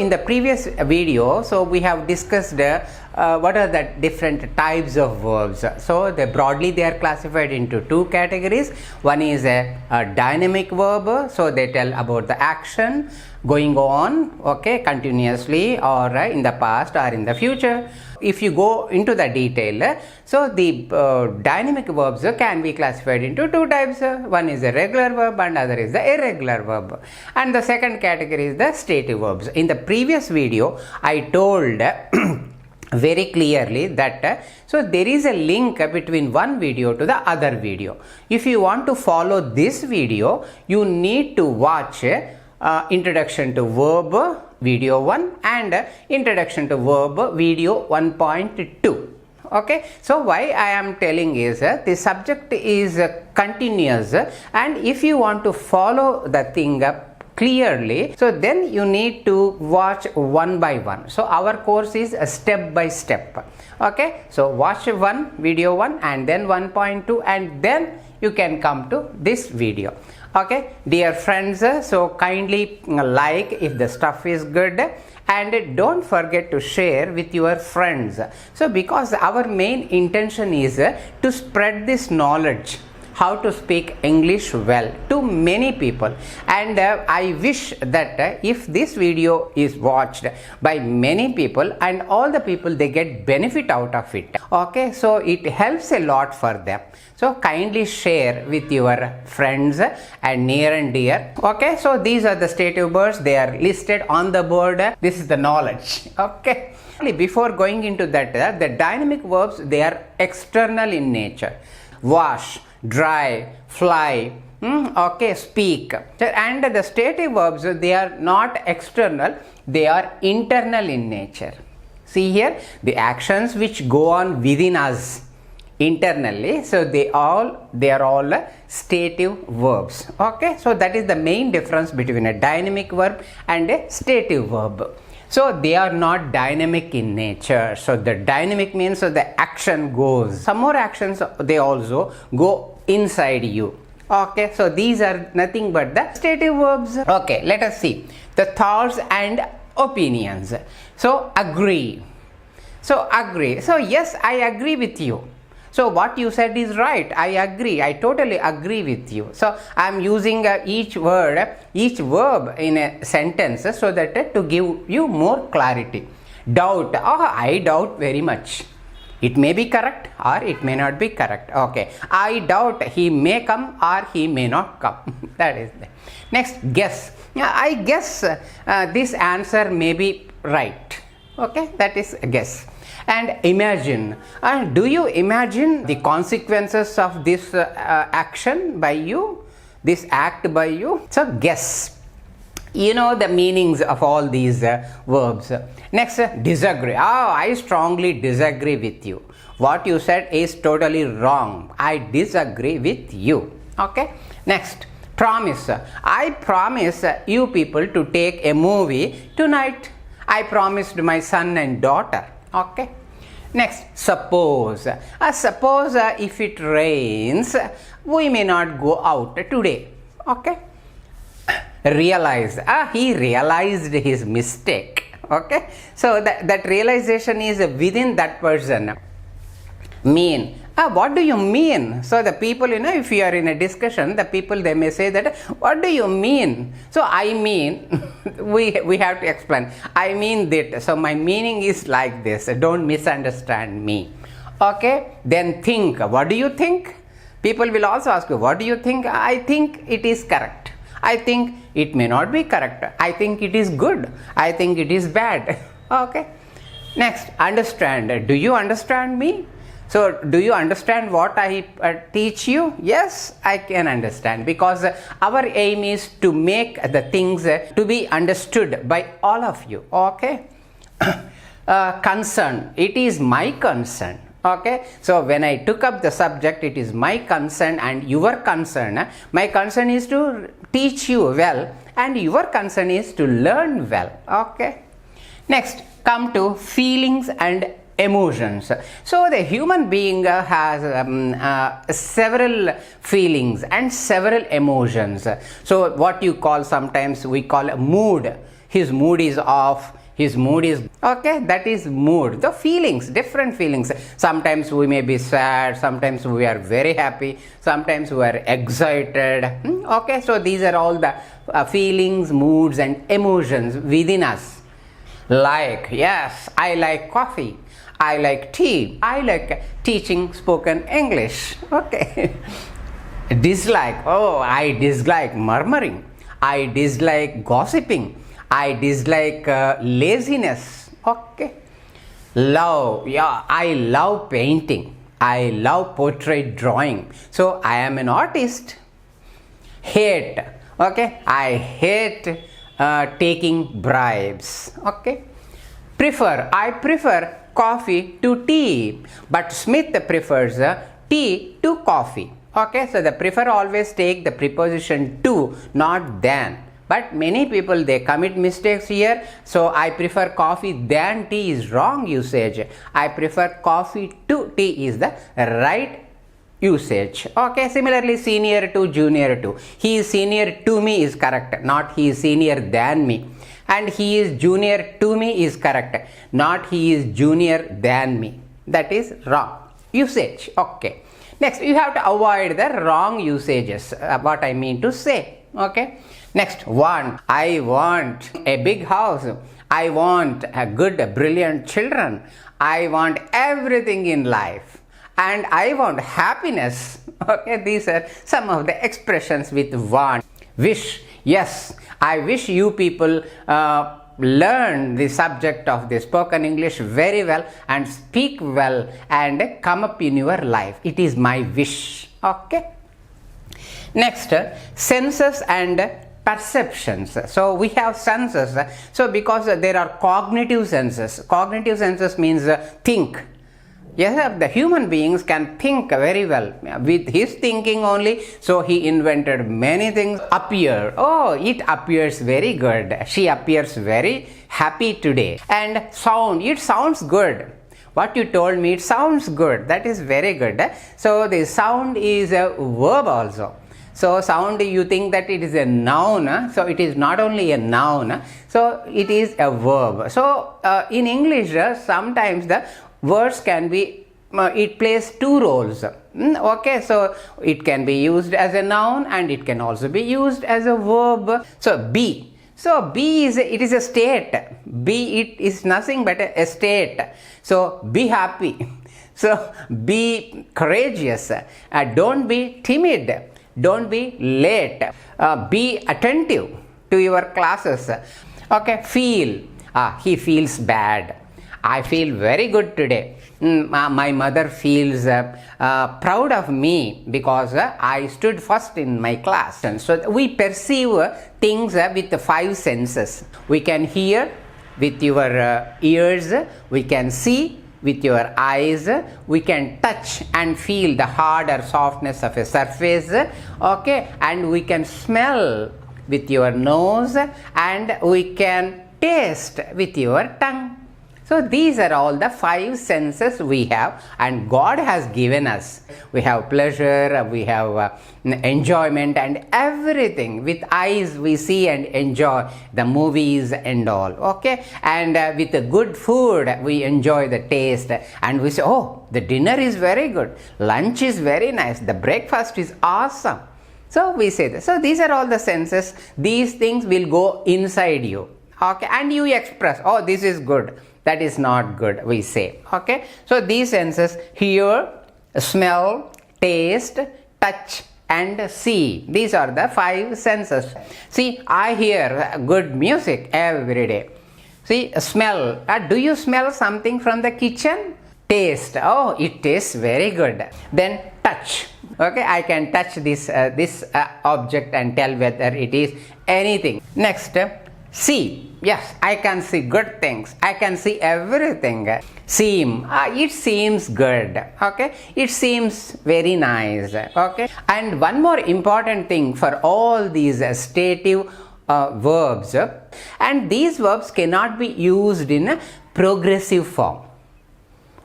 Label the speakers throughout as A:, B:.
A: in the previous video, so we have discussed what are the different types of verbs. So broadly they are classified into two categories. One is a dynamic verb, so they tell about the action going on, okay, continuously or in the past or in the future. If you go into the detail, so the dynamic verbs can be classified into two types. One is a regular verb and other is the irregular verb. And the second category is the stative verbs. In the previous video, I told very clearly that so there is a link between one video to the other video. If you want to follow this video, you need to watch Introduction to Verb video 1 and Introduction to Verb video 1.2. Okay, so why I am telling is the subject is continuous, and if you want to follow the thing clearly, so then you need to watch one by one. So our course is a step by step. Okay, so watch video 1 and then 1.2 and then you can come to this video. Okay, dear friends, so kindly like if the stuff is good, and don't forget to share with your friends. So because our main intention is to spread this knowledge how to speak English well to many people, and I wish that if this video is watched by many people and all the people they get benefit out of it, okay, so it helps a lot for them. So kindly share with your friends and near and dear. Okay, so these are the stative verbs, they are listed on the board. This is the knowledge. Okay, before going into that, the dynamic verbs, they are external in nature. Wash, dry, fly, okay, speak. And the stative verbs, they are not external, they are internal in nature. See here, the actions which go on within us internally, so they are all stative verbs. Okay, so that is the main difference between a dynamic verb and a stative verb. So they are not dynamic in nature. So the dynamic means so the action goes. Some more actions, they also go inside you. Okay, so these are nothing but the stative verbs. Okay, let us see the thoughts and opinions. So agree. So agree. So yes, I agree with you. So what you said is right. I agree. I totally agree with you. So I am using each word, each verb in a sentence so that to give you more clarity. Doubt. Oh, I doubt very much. It may be correct or it may not be correct. Okay. I doubt he may come or he may not come. That is the next. Guess. Yeah, I guess this answer may be right. Okay. That is a guess. And imagine. Do you imagine the consequences of this action by you, this act by you? So guess. You know the meanings of all these verbs. Next, disagree. I strongly disagree with you. What you said is totally wrong. I disagree with you. Okay. Next, promise. I promise you people to take a movie tonight. I promised my son and daughter. Okay. Next, suppose. Suppose if it rains, we may not go out today. Okay. Realize. He realized his mistake. Okay. So that realization is within that person. Mean. What do you mean? So the people, if you are in a discussion, the people, they may say that, what do you mean? So I mean, we have to explain. I mean that. So my meaning is like this. Don't misunderstand me. Okay. Then think. What do you think? People will also ask you, what do you think? I think it is correct. I think it may not be correct. I think it is good. I think it is bad. Okay. Next, understand. Do you understand me? So, do you understand what I teach you? Yes, I can understand, because our aim is to make the things to be understood by all of you. Okay. Concern. It is my concern. Okay. So, when I took up the subject, it is my concern and your concern. My concern is to teach you well and your concern is to learn well. Okay. Next, come to feelings and emotions. So the human being has several feelings and several emotions. So what you call, sometimes we call a mood. his mood is off, his mood is okay. That is mood. The feelings, different feelings. Sometimes we may be sad, sometimes we are very happy, sometimes we are excited. Okay, so these are all the feelings, moods and emotions within us. Like, yes, I like coffee, I like tea, I like teaching spoken English. Okay. Dislike, oh, I dislike murmuring, I dislike gossiping, I dislike laziness. Okay. Love, yeah, I love painting, I love portrait drawing, so I am an artist. Hate, okay, I hate taking bribes. Okay. Prefer, I prefer coffee to tea, but Smith prefers tea to coffee. Okay, so the prefer always take the preposition to, not than. But many people, they commit mistakes here. So I prefer coffee than tea is wrong usage. I prefer coffee to tea is the right usage. Okay, similarly senior to, junior to. He is senior to me is correct, not he is senior than me. And he is junior to me is correct, not he is junior than me. That is wrong usage. Okay. Next, you have to avoid the wrong usages. What I mean to say. Okay. Next, want. I want a big house. I want a good, brilliant children. I want everything in life. And I want happiness. Okay, these are some of the expressions with want. Wish. Yes, I wish you people learn the subject of the spoken English very well and speak well and come up in your life. It is my wish. Okay. Next, senses and perceptions. So we have senses. So because there are cognitive senses. Cognitive senses means think. Yes, the human beings can think very well. With his thinking only, so he invented many things. Appear. Oh, it appears very good. She appears very happy today. And sound. It sounds good. What you told me, it sounds good. That is very good. So the sound is a verb also. So sound, you think that it is a noun. So it is not only a noun. So it is a verb. So in English, sometimes the words can be, it plays two roles. Okay, so it can be used as a noun and it can also be used as a verb. So be. So be is, it is a state. Be, it is nothing but a state. So be happy. So be courageous. Don't be timid. Don't be late. Be attentive to your classes. Okay, feel. He feels bad. I feel very good today. My mother feels proud of me because I stood first in my class. And so we perceive things with the five senses. We can hear with your ears, we can see with your eyes, we can touch and feel the hard or softness of a surface. Okay, and we can smell with your nose and we can taste with your tongue. So these are all the five senses we have and God has given us. We have pleasure, we have enjoyment and everything. With eyes we see and enjoy the movies and all. Okay, and with the good food we enjoy the taste and we say, oh, the dinner is very good, lunch is very nice, the breakfast is awesome. So we say this. So these are all the senses. These things will go inside you. Okay, and you express, oh, this is good, that is not good, we say. Okay, so these senses, hear, smell, taste, touch and see. These are the five senses. See, I hear good music every day. See, smell. Do you smell something from the kitchen? Taste. Oh, it tastes very good. Then touch. Okay, I can touch this object and tell whether it is anything. Next, see. Yes, I can see good things. I can see everything. Seem. It seems good. Okay, it seems very nice. Okay, and one more important thing for all these stative verbs, and these verbs cannot be used in a progressive form.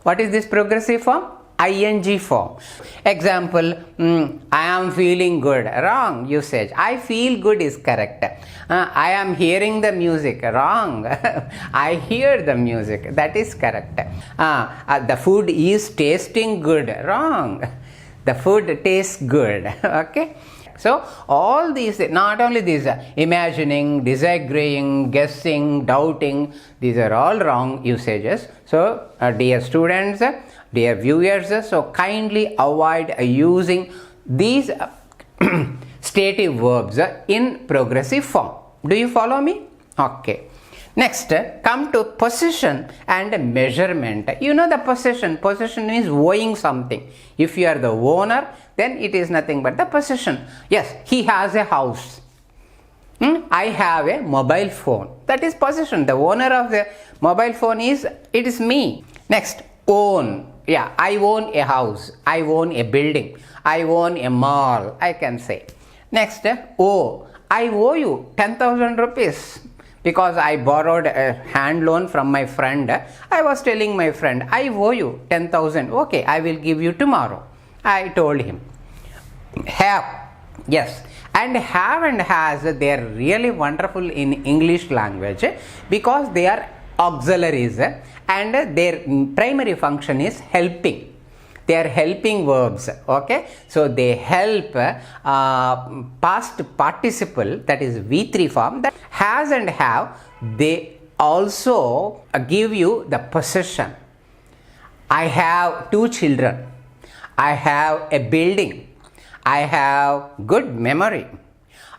A: What is this progressive form? ing form. Example, I am feeling good. Wrong usage. I feel good is correct. I am hearing the music. Wrong. I hear the music. That is correct. The food is tasting good. Wrong. The food tastes good. Okay. So all these, not only these, imagining, disagreeing, guessing, doubting, these are all wrong usages. So dear students, dear viewers, so kindly avoid using these stative verbs in progressive form. Do you follow me? Okay. Next, come to possession and measurement. You know the possession. Possession is owing something. If you are the owner, then it is nothing but the possession. Yes, he has a house. I have a mobile phone. That is possession. The owner of the mobile phone is me. Next, own. Yeah, I own a house. I own a building. I own a mall, I can say. Next, owe. I owe you 10,000 rupees. Because I borrowed a hand loan from my friend, I was telling my friend, I owe you 10,000. Okay, I will give you tomorrow. I told him. Have. Yes. And have and has, they are really wonderful in English language because they are auxiliaries and their primary function is helping. They are helping verbs. Okay, so they help past participle, that is V3 form, that has and have. They also give you the possession. I have 2 children. I have a building. I have good memory.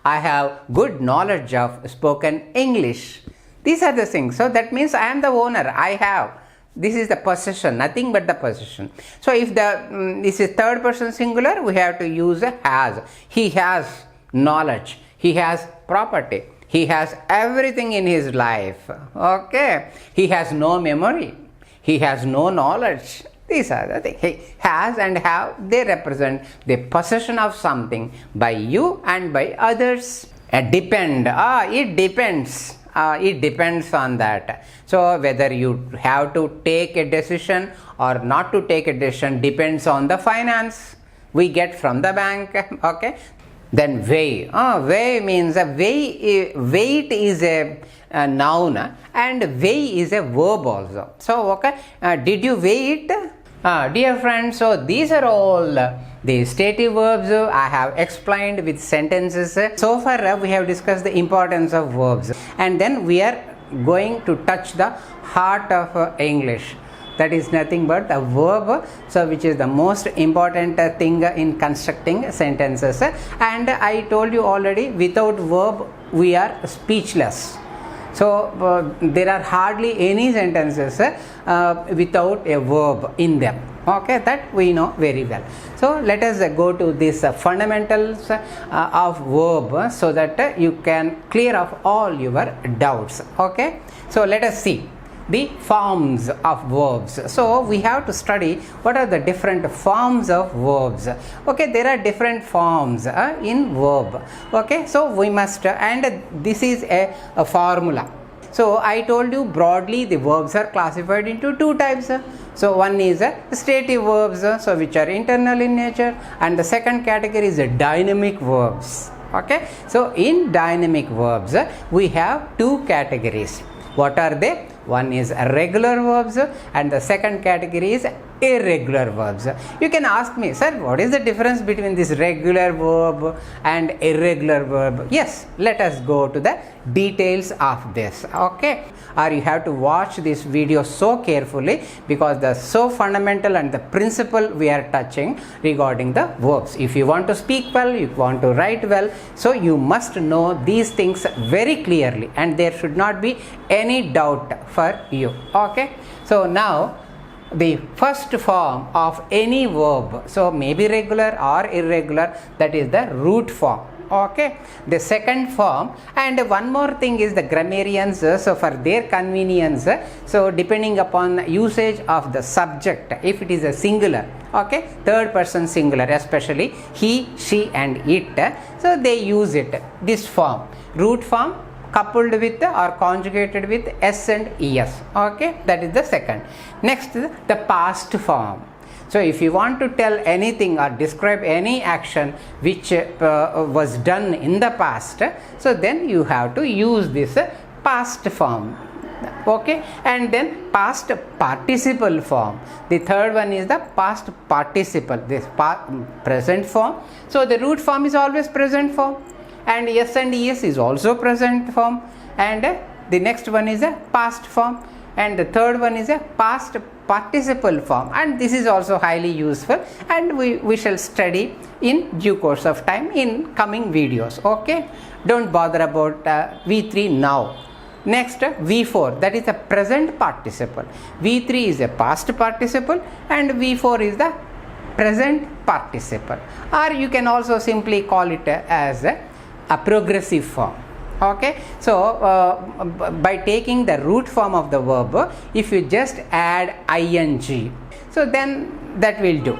A: I have good knowledge of spoken English. These are the things. So that means I am the owner. I have. This is the possession, nothing but the possession. So if this is third person singular, we have to use has. He has knowledge. He has property. He has everything in his life. Okay. He has no memory. He has no knowledge. These are the things. He has and have, they represent the possession of something by you and by others. Depend. It depends. It depends on that. So whether you have to take a decision or not to take a decision depends on the finance we get from the bank. Okay. Then weigh. Weigh means weight is a noun and weigh is a verb also. So okay, did you weigh it? Dear friends, so these are all the stative verbs I have explained with sentences. So far we have discussed the importance of verbs, and then we are going to touch the heart of English. That is nothing but a verb, so which is the most important thing in constructing sentences. And I told you already, without verb we are speechless. So there are hardly any sentences without a verb in them. Okay, that we know very well. So let us go to these fundamentals of verb so that you can clear off all your doubts. Okay, so let us see the forms of verbs. So we have to study what are the different forms of verbs. Okay, there are different forms in verb. Okay, so we must and this is a formula. So I told you broadly the verbs are classified into 2 types. So one is stative verbs, so which are internal in nature, and the second category is dynamic verbs. Okay, so in dynamic verbs we have 2 categories. What are they? One is regular verbs and the second category is irregular verbs. You can ask me, sir, what is the difference between this regular verb and irregular verb? Yes, let us go to the details of this. Okay, or you have to watch this video so carefully because the so fundamental and the principle we are touching regarding the verbs. If you want to speak well, you want to write well, so you must know these things very clearly and there should not be any doubt for you. Okay, so now the first form of any verb, so maybe regular or irregular, that is the root form. Okay, the second form, and one more thing is the grammarians, so for their convenience, so depending upon usage of the subject, if it is a singular, okay, third person singular, especially he, she and it, so they use it, this form, root form coupled with or conjugated with s and es. Okay, that is the second. Next, the past form. So if you want to tell anything or describe any action which was done in the past, so then you have to use this past form. Okay, and then past participle form. The third one is the past participle, this present form. So the root form is always present form, and yes and yes is also present form, and the next one is a past form, and the third one is a past participle form, and this is also highly useful, and we shall study in due course of time in coming videos. Okay, don't bother about V3 now. Next, V4, that is a present participle. V3 is a past participle, and V4 is the present participle, or you can also simply call it as a progressive form. Okay, so by taking the root form of the verb, if you just add ing, so then that will do.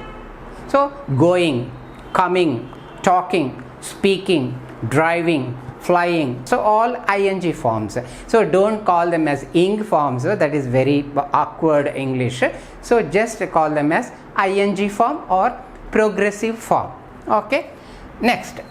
A: So going, coming, talking, speaking, driving, flying, so all ing forms. So don't call them as ing forms, that is very awkward English. So just call them as ing form or progressive form. Okay, next,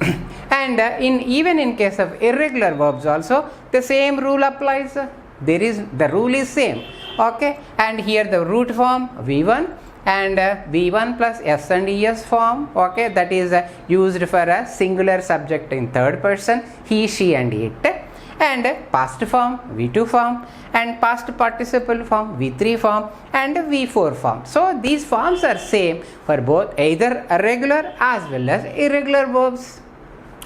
A: and even in case of irregular verbs also the same rule applies. The rule is same. Okay, and here the root form V1 and V1 plus S and ES form. Okay, that is used for a singular subject in third person, he, she and it, and past form V2 form, and past participle form V3 form, and V4 form. So these forms are same for both either regular as well as irregular verbs.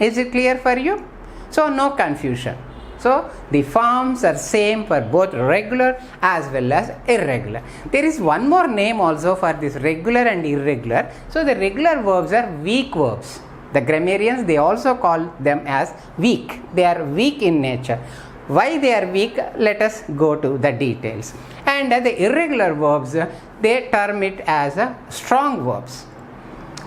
A: Is it clear for you? So no confusion. So the forms are same for both regular as well as irregular. There is one more name also for this regular and irregular. So the regular verbs are weak verbs. The grammarians, they also call them as weak. They are weak in nature. Why they are weak? Let us go to the details. And the irregular verbs, they term it as strong verbs.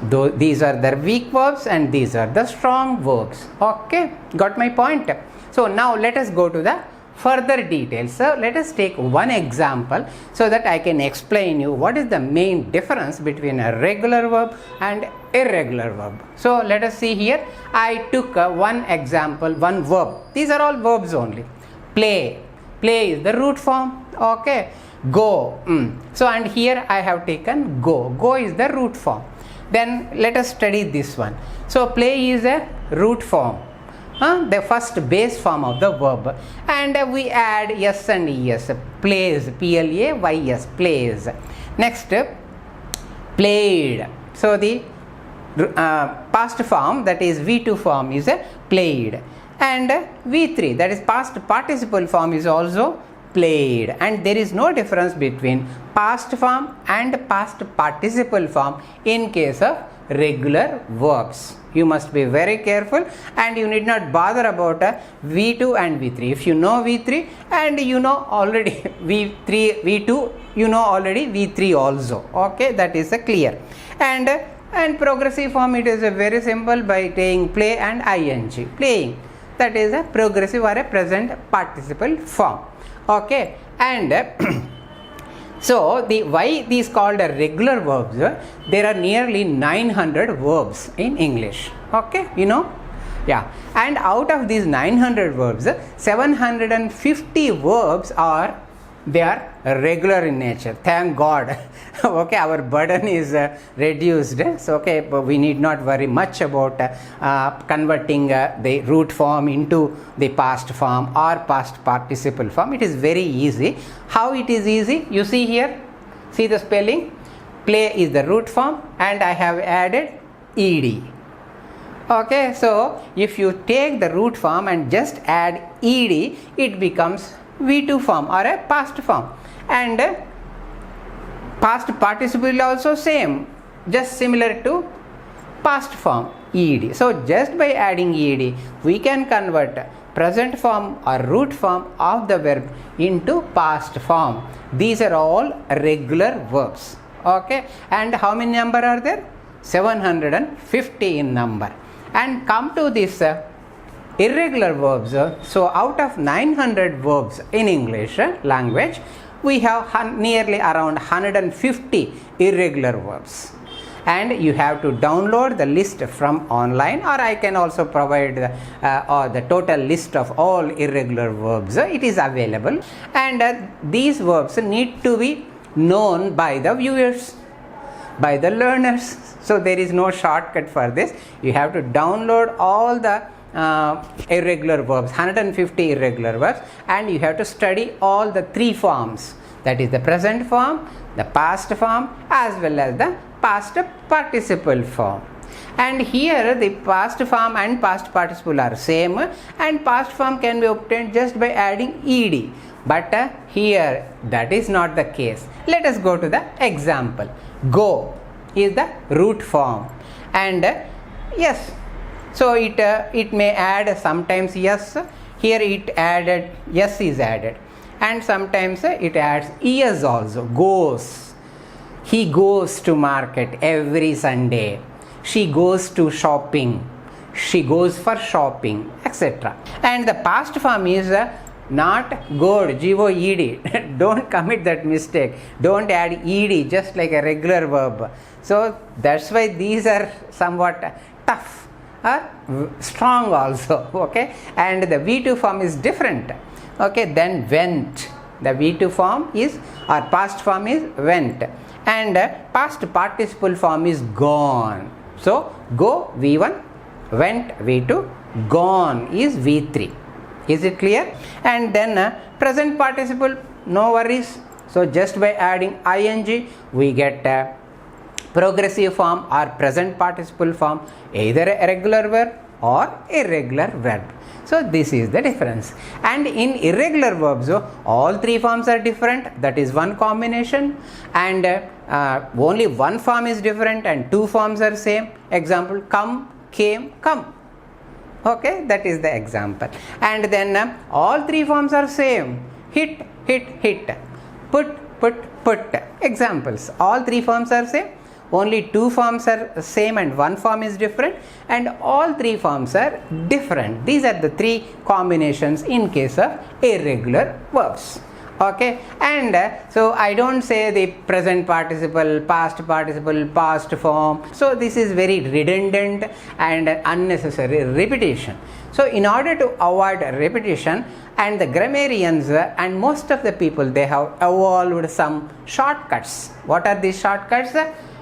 A: Though these are the weak verbs and these are the strong verbs. Okay, got my point? So now let us go to the further details. So let us take one example so that I can explain you what is the main difference between a regular verb and irregular verb. So let us see here. I took one example, one verb. These are all verbs only. Play. Play is the root form. Okay. Go. So and here I have taken go. Go is the root form. Then let us study this one. So play is a root form. The first base form of the verb, and we add s and es, plays, plays, plays. Next, played. So the past form, that is V2 form, is played, and V3, that is past participle form, is also played, and there is no difference between past form and past participle form in case of regular verbs. You must be very careful, and you need not bother about V2 and V3. If you know V3 and you know already V2, you know already V3 also. Okay, that is clear. And progressive form, it is very simple by taking play and ing. Playing, that is a progressive or a present participle form. Okay, and so why these called regular verbs? There are nearly 900 verbs in English. Okay, you know, yeah, and out of these 900 verbs, 750 verbs are regular in nature. Thank God. Okay, our burden is reduced. So okay, but we need not worry much about converting the root form into the past form or past participle form. It is very easy. How it is easy? You see here, see the spelling. Play is the root form, and I have added ed. Okay, so if you take the root form and just add ed, it becomes V2 form or a past form, and past participle also same, just similar to past form ed. So just by adding ed, we can convert present form or root form of the verb into past form. These are all regular verbs. Okay, and how many number are there? 750 in number. And come to this irregular verbs. So out of 900 verbs in English language, we have nearly around 150 irregular verbs. And you have to download the list from online, or I can also provide the total list of all irregular verbs. It is available, and these verbs need to be known by the viewers, by the learners. So there is no shortcut for this. You have to download all the irregular verbs, 150 irregular verbs, and you have to study all the three forms, that is the present form, the past form, as well as the past participle form. And here the past form and past participle are same, and past form can be obtained just by adding ed, but here that is not the case. Let us go to the example. Go is the root form, and yes, so it may add sometimes yes, here it added yes is added, and sometimes it adds es also. Goes, he goes to market every Sunday, she goes to shopping, she goes for shopping, etc. And the past form is not good, G-O-E-D. Don't commit that mistake. Don't add ed just like a regular verb. So that's why these are somewhat tough or strong also. Okay, and the V2 form is different. Okay, then went. The V2 form is, or past form is went, and past participle form is gone. So go V1, went V2, gone is V3. Is it clear? And then present participle, no worries. So just by adding ing, we get progressive form or present participle form, either a regular verb or irregular verb. So this is the difference. And in irregular verbs, all three forms are different. That is one combination, and only one form is different and two forms are same. Example, come, came, come. Okay, that is the example. And then all three forms are same. Hit, hit, hit. Put, put. Examples. All three forms are same. Only two forms are same and one form is different, and all three forms are different. These are the three combinations in case of irregular verbs. Okay, and so I don't say the present participle, past form. So this is very redundant and unnecessary repetition. So in order to avoid repetition, and the grammarians and most of the people, they have evolved some shortcuts. What are these shortcuts?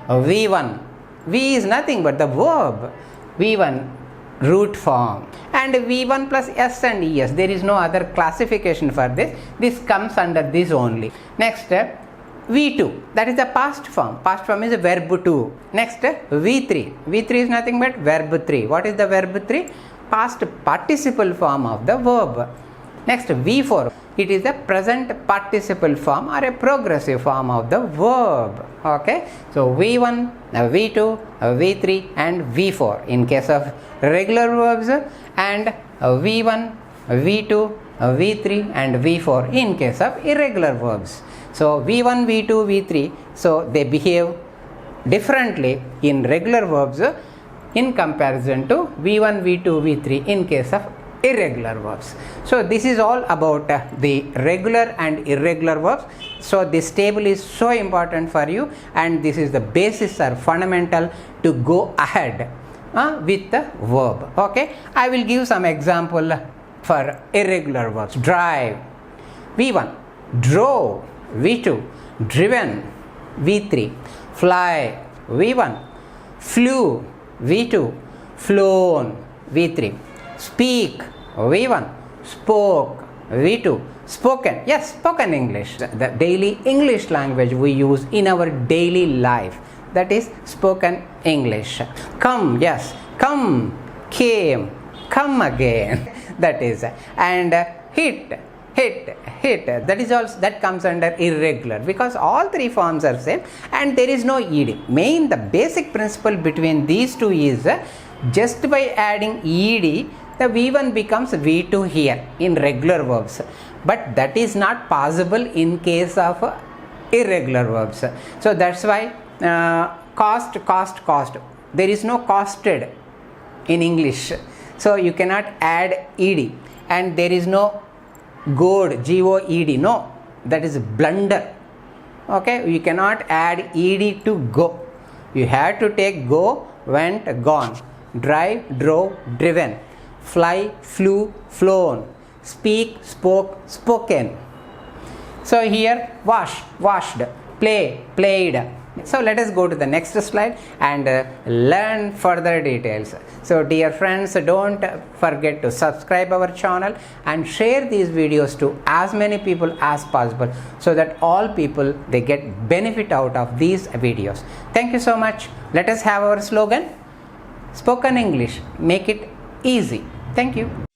A: V1. V is nothing but the verb. V1 root form, and V1 plus S and ES. There is no other classification for this. This comes under this only. Next, V2. That is the past form. Past form is verb 2. Next, V3. V3 is nothing but verb 3. What is the verb 3? Past participle form of the verb. Next, V4. It is the present participle form or a progressive form of the verb. Okay, so V1, V2, V3 and V4 in case of regular verbs, and V1, V2, V3 and V4 in case of irregular verbs. So V1, V2, V3, so they behave differently in regular verbs in comparison to V1, V2, V3 in case of irregular verbs. So this is all about the regular and irregular verbs. So this table is so important for you, and this is the basis or fundamental to go ahead with the verb. Okay, I will give some example for irregular verbs. Drive, V1. Drove, V2. Driven, V3. Fly, V1. Flew, V2. Flown, V3. Speak, V1. Spoke, V2. Spoken, yes, spoken English, the daily English language we use in our daily life, that is spoken English. Come, yes, come, came, come again, that is. And hit, that is also, that comes under irregular, because all three forms are same and there is no ed. The basic principle between these two is just by adding ed, the V1 becomes V2 here in regular verbs, but that is not possible in case of irregular verbs. So that's why cost, there is no costed in English, so you cannot add ed, and there is no good, G-O-E-D, no, that is blunder. Okay, you cannot add ed to go. You have to take go, went, gone, drive, drove, driven, fly, flew, flown, speak, spoke, spoken. So here wash, washed, play, played. So let us go to the next slide and learn further details. So dear friends, don't forget to subscribe our channel and share these videos to as many people as possible, so that all people they get benefit out of these videos. Thank you so much. Let us have our slogan: Spoken English, make it easy. Thank you.